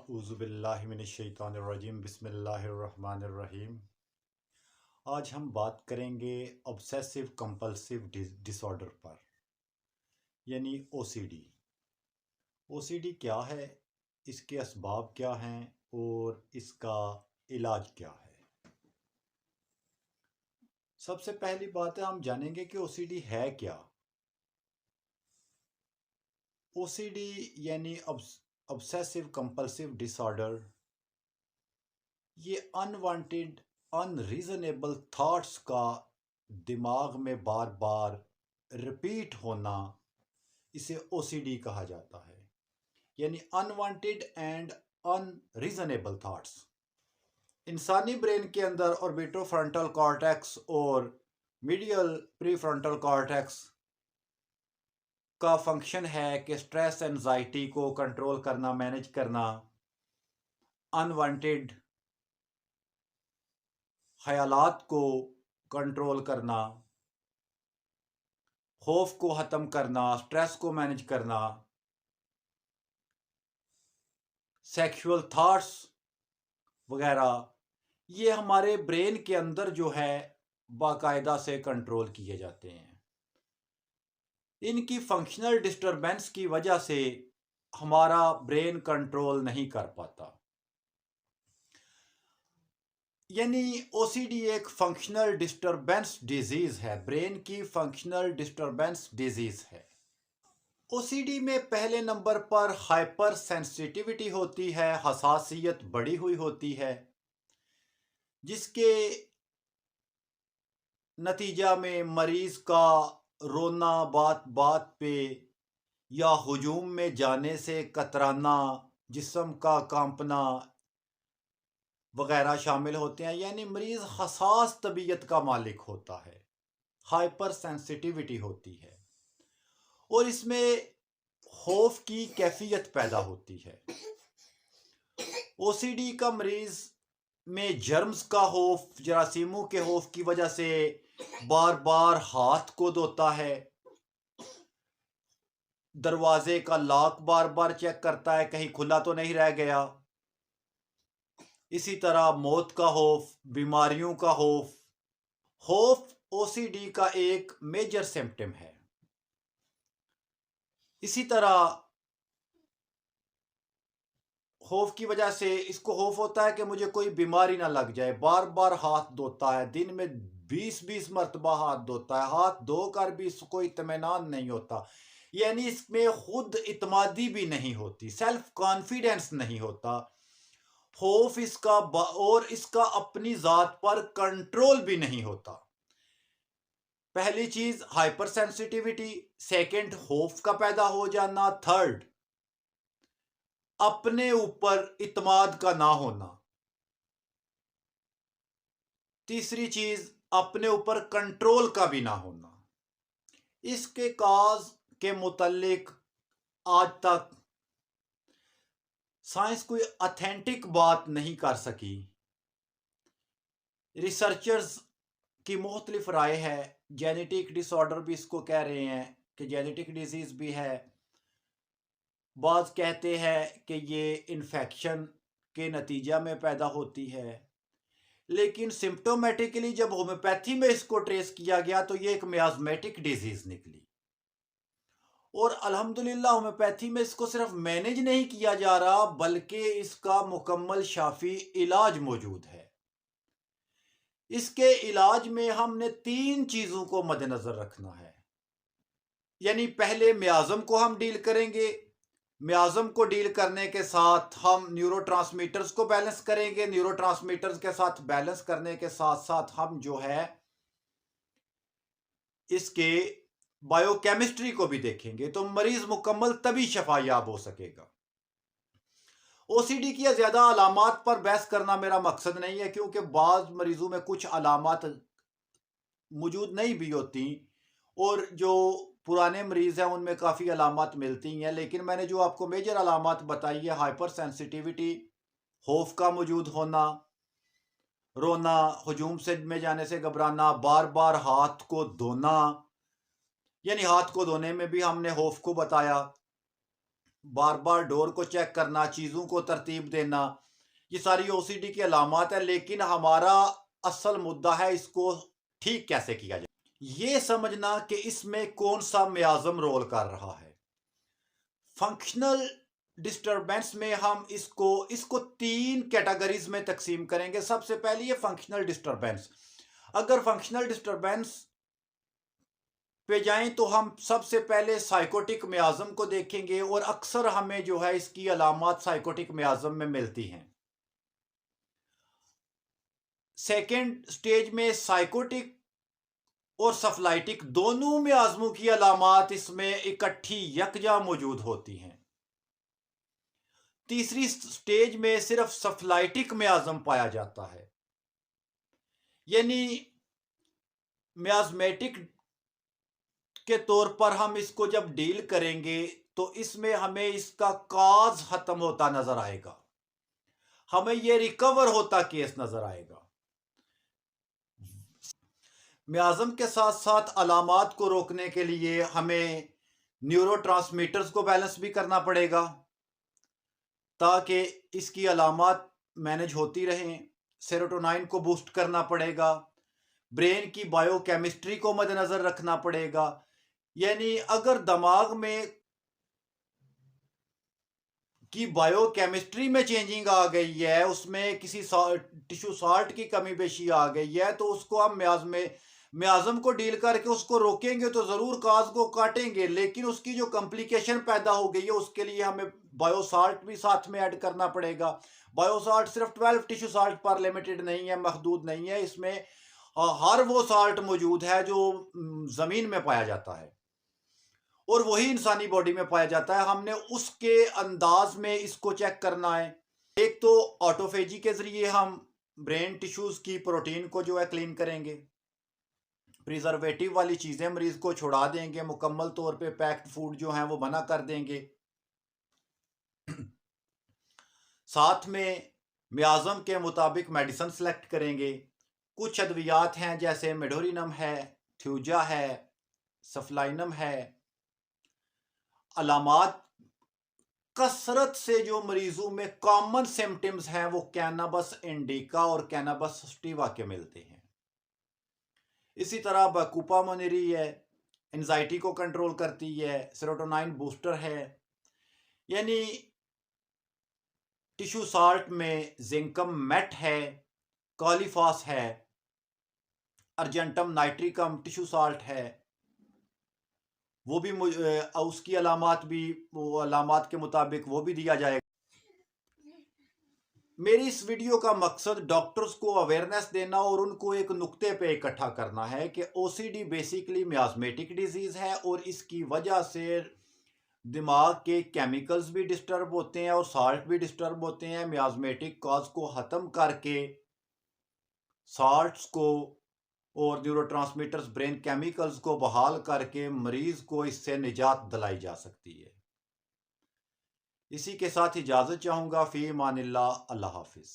अऊज़ुबिल्लाहिमिनश्शैतानिर्रजीम बिस्मिल्लाहिर्रहमानिर्रहीम। आज हम बात करेंगे ऑब्सेसिव कंपल्सिव डिसऑर्डर पर, यानी ओसीडी। ओसीडी क्या है, इसके असबाब क्या हैं और इसका इलाज क्या है। सबसे पहली बात है, हम जानेंगे कि ओसीडी है क्या। ओसीडी यानी ऑब्सेसिव कंपल्सिव डिसऑर्डर, ये अनवांटेड अनरीजनेबल थॉट्स का दिमाग में बार बार रिपीट होना, इसे ओसीडी कहा जाता है। यानी अनवांटेड एंड अनरीजनेबल थॉट्स। इंसानी ब्रेन के अंदर ऑर्बिटोफ्रंटल कॉर्टेक्स और मीडियल प्रीफ्रंटल कॉर्टेक्स का फंक्शन है कि स्ट्रेस एंजाइटी को कंट्रोल करना, मैनेज करना, अनवांटेड ख्यालात को कंट्रोल करना, खौफ को ख़त्म करना, स्ट्रेस को मैनेज करना, सेक्सुअल थॉट्स वगैरह, ये हमारे ब्रेन के अंदर जो है बाकायदा से कंट्रोल किए जाते हैं। इनकी फंक्शनल डिस्टरबेंस की वजह से हमारा ब्रेन कंट्रोल नहीं कर पाता। यानी ओसीडी एक फंक्शनल डिस्टरबेंस डिजीज है, ब्रेन की फंक्शनल डिस्टरबेंस डिजीज है। ओसीडी में पहले नंबर पर हाइपर सेंसिटिविटी होती है, हसासियत बढ़ी हुई होती है, जिसके नतीजा में मरीज का रोना बात बात पे या हुजूम में जाने से कतराना, जिस्म का कांपना वगैरह शामिल होते हैं। यानी मरीज हसास तबीयत का मालिक होता है, हाइपर सेंसिटिविटी होती है और इसमें खौफ की कैफियत पैदा होती है। ओसीडी का मरीज में जर्म्स का खौफ, जरासीमों के खौफ की वजह से बार बार हाथ को धोता है, दरवाजे का लॉक बार बार चेक करता है कहीं खुला तो नहीं रह गया। इसी तरह मौत का खौफ, बीमारियों का खौफ। खौफ ओसीडी का एक मेजर सिम्पटम है। इसी तरह खौफ की वजह से इसको खौफ होता है कि मुझे कोई बीमारी ना लग जाए, बार बार हाथ धोता है, दिन में 20-20 मरतबा हाथ धोता है, हाथ धोकर भी इसको इत्मीनान नहीं होता। यानी इसमें खुद इत्मादी भी नहीं होती, सेल्फ कॉन्फिडेंस नहीं होता। खौफ इसका और इसका अपनी जात पर कंट्रोल भी नहीं होता। पहली चीज हाइपर सेंसिटिविटी, सेकेंड खौफ का पैदा हो जाना, थर्ड अपने ऊपर इत्माद का ना होना, तीसरी चीज अपने ऊपर कंट्रोल का भी ना होना। इसके काज के मुतालिक आज तक साइंस कोई ऑथेंटिक बात नहीं कर सकी। रिसर्चर्स की मुख्तलिफ राय है, जेनेटिक डिसऑर्डर भी इसको कह रहे हैं कि जेनेटिक डिजीज भी है। बाज़ कहते हैं कि ये इन्फेक्शन के नतीजा में पैदा होती है, लेकिन सिम्प्टोमेटिकली जब होम्योपैथी में इसको ट्रेस किया गया तो ये एक मियाज़मेटिक डिजीज निकली। और अल्हम्दुलिल्लाह होम्योपैथी में इसको सिर्फ मैनेज नहीं किया जा रहा, बल्कि इसका मुकम्मल शाफी इलाज मौजूद है। इसके इलाज में हमने 3 चीज़ों को मद्देनज़र रखना है। यानी पहले मियाज़म को हम डील करेंगे, मियाज़म को डील करने के साथ हम न्यूरोट्रांसमीटर्स को बैलेंस करेंगे, न्यूरोट्रांसमीटर्स के साथ बैलेंस करने के साथ साथ हम जो है इसके बायोकेमिस्ट्री को भी देखेंगे, तो मरीज मुकम्मल तभी शफायाब हो सकेगा। ओसीडी की ज़्यादा अलामात पर बहस करना मेरा मकसद नहीं है, क्योंकि बाज़ मरीजों में कुछ अलामात मौजूद नहीं भी होती और जो पुराने मरीज़ हैं उनमें काफ़ी अलामात मिलती हैं। लेकिन मैंने जो आपको मेजर अलामात बताई है, हाइपर सेंसिटिविटी, खौफ का मौजूद होना, रोना, हुजूम से में जाने से घबराना, बार बार हाथ को धोना, यानी हाथ को धोने में भी हमने खौफ को बताया, बार बार डोर को चेक करना, चीज़ों को तरतीब देना, ये सारी ओसीडी की अलामत है। लेकिन हमारा असल मुद्दा है इसको ठीक कैसे किया जाए, ये समझना कि इसमें कौन सा मियाज़म रोल कर रहा है। फंक्शनल डिस्टरबेंस में हम इसको इसको 3 कैटेगरीज में तकसीम करेंगे। सबसे पहले ये फंक्शनल डिस्टरबेंस। अगर फंक्शनल डिस्टरबेंस पे जाएं तो हम सबसे पहले साइकोटिक मियाज़म को देखेंगे, और अक्सर हमें जो है इसकी अलामत साइकोटिक मियाज़म में मिलती हैं। सेकेंड स्टेज में साइकोटिक और सफलाइटिक दोनों मियाज़मों की अलामत इसमें इकट्ठी यकजा मौजूद होती हैं। तीसरी स्टेज में सिर्फ सफलाइटिक मियाज़म पाया जाता है, यानी मियाज़मेटिक के तौर पर हम इसको जब डील करेंगे तो इसमें हमें इसका काज खत्म होता नजर आएगा, हमें यह रिकवर होता केस नजर आएगा। मियाज़म के साथ साथ अलामात को रोकने के लिए हमें न्यूरोट्रांसमीटर्स को बैलेंस भी करना पड़ेगा ताकि इसकी अलामत मैनेज होती रहें। सेरोटोनिन को बूस्ट करना पड़ेगा, ब्रेन की बायोकेमिस्ट्री को मद्देनज़र रखना पड़ेगा। यानी अगर दिमाग में की बायोकेमिस्ट्री में चेंजिंग आ गई है, उसमें किसी टिश्यू साल्ट की कमी पेशी आ गई है, तो उसको हम मियाज़म को डील करके उसको रोकेंगे तो ज़रूर काज को काटेंगे, लेकिन उसकी जो कॉम्प्लिकेशन पैदा हो गई है उसके लिए हमें बायोसाल्ट भी साथ में ऐड करना पड़ेगा। बायोसाल्ट सिर्फ 12 टिश्यू साल्ट पर लिमिटेड नहीं है, महदूद नहीं है, इसमें हर वो साल्ट मौजूद है जो ज़मीन में पाया जाता है और वही इंसानी बॉडी में पाया जाता है। हमने उसके अंदाज में इसको चेक करना है। एक तो ऑटोफेजी के ज़रिए हम ब्रेन टिश्यूज़ की प्रोटीन को जो है क्लीन करेंगे, प्रिजर्वेटिव वाली चीज़ें मरीज़ को छुड़ा देंगे, मुकम्मल तौर पे पैक्ड फूड जो हैं वो मना कर देंगे। साथ में मियाज़म के मुताबिक मेडिसिन सेलेक्ट करेंगे। कुछ अद्वियात हैं जैसे मेडोरिनम है, थ्यूजा है, सफलाइनम है। अलामात कसरत से जो मरीजों में कॉमन सिम्टम्स हैं वो कैनाबस इंडिका और कैनाबस सटिवा के मिलते हैं। इसी तरह बकूपा मोनेरी है, एंजाइटी को कंट्रोल करती है, सेरोटोनिन बूस्टर है। यानी टिश्यू साल्ट में जिंकम मेट है, कॉलीफॉस है, अर्जेंटम नाइट्रिकम टिश्यू साल्ट है, वो भी उसकी अलामत भी वो अलामत के मुताबिक वो भी दिया जाएगा। मेरी इस वीडियो का मकसद डॉक्टर्स को अवेयरनेस देना और उनको एक नुक्ते पे इकट्ठा करना है कि ओसीडी बेसिकली मियाज़मेटिक डिजीज़ है और इसकी वजह से दिमाग के केमिकल्स भी डिस्टर्ब होते हैं और साल्ट भी डिस्टर्ब होते हैं। मियाज़मेटिक कॉज को ख़त्म करके साल्ट्स को और न्यूरोट्रांसमीटर्स ब्रेन केमिकल्स को बहाल करके मरीज को इससे निजात दिलाई जा सकती है। इसी के साथ इजाज़त चाहूँगा। फ़ी अमानिल्लाह। अल्लाह हाफिज़।